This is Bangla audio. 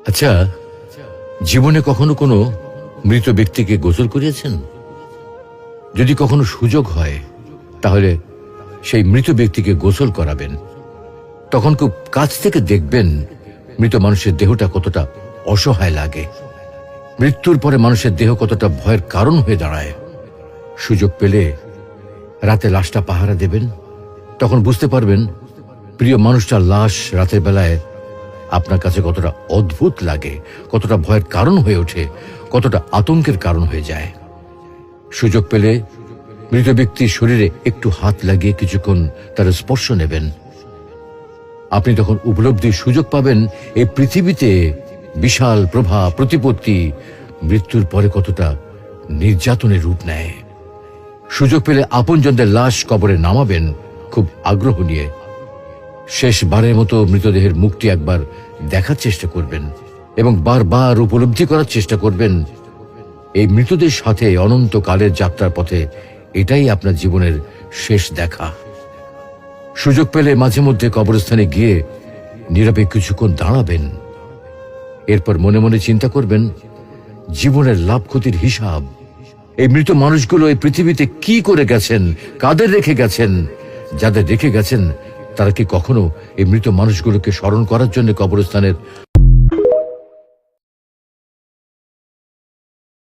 আচ্ছা, জীবনে কখনো কোনো মৃত ব্যক্তিকে গোসল করিয়েছেন? যদি কখনো সুযোগ হয় তাহলে সেই মৃত ব্যক্তিকে গোসল করাবেন। তখন খুব কাছ থেকে দেখবেন মৃত মানুষের দেহটা কতটা অসহায় লাগে, মৃত্যুর পরে মানুষের দেহ কতটা ভয়ের কারণ হয়ে দাঁড়ায়। সুযোগ পেলে রাতে লাশটা পাহারা দেবেন, তখন বুঝতে পারবেন প্রিয় মানুষটার লাশ রাতের বেলায় আপনার কাছে কতটা অদ্ভুত লাগে, কতটা ভয়ের কারণ হয়ে ওঠে, কতটা আতঙ্কের কারণ হয়ে যায়। সুযোগ পেলে মৃত ব্যক্তির শরীরে একটু হাত লাগিয়ে কিছুক্ষণ তার স্পর্শ নেবেন। আপনি তখন উপলব্ধির সুযোগ পাবেন এই পৃথিবীতে বিশাল প্রভা প্রতিপত্তি মৃত্যুর পরে কতটা নির্যাতনের রূপ নেয়। সুযোগ পেলে আপনজনদের লাশ কবরে নামাবেন খুব আগ্রহ নিয়ে। শেষবারের মতো মৃতদেহের মুখটি একবার দেখার চেষ্টা করবেন এবং বারবার উপলব্ধি করার চেষ্টা করবেন এই মৃতদের সাথে অনন্তকালের যাত্রার পথে এটাই আপনার জীবনের শেষ দেখা। সুযোগ পেলে মাঝে মধ্যে কবরস্থানে গিয়ে নীরবে কিছুক্ষণ দাঁড়াবেন। এরপর মনে মনে চিন্তা করবেন জীবনের লাভ ক্ষতির হিসাব। এই মৃত মানুষগুলো এই পৃথিবীতে কি করে গেছেন, কাদের রেখে গেছেন। যাদের রেখে গেছেন তারা কি কখনো এই মৃত মানুষগুলোকে স্মরণ করার জন্য কবরস্থানের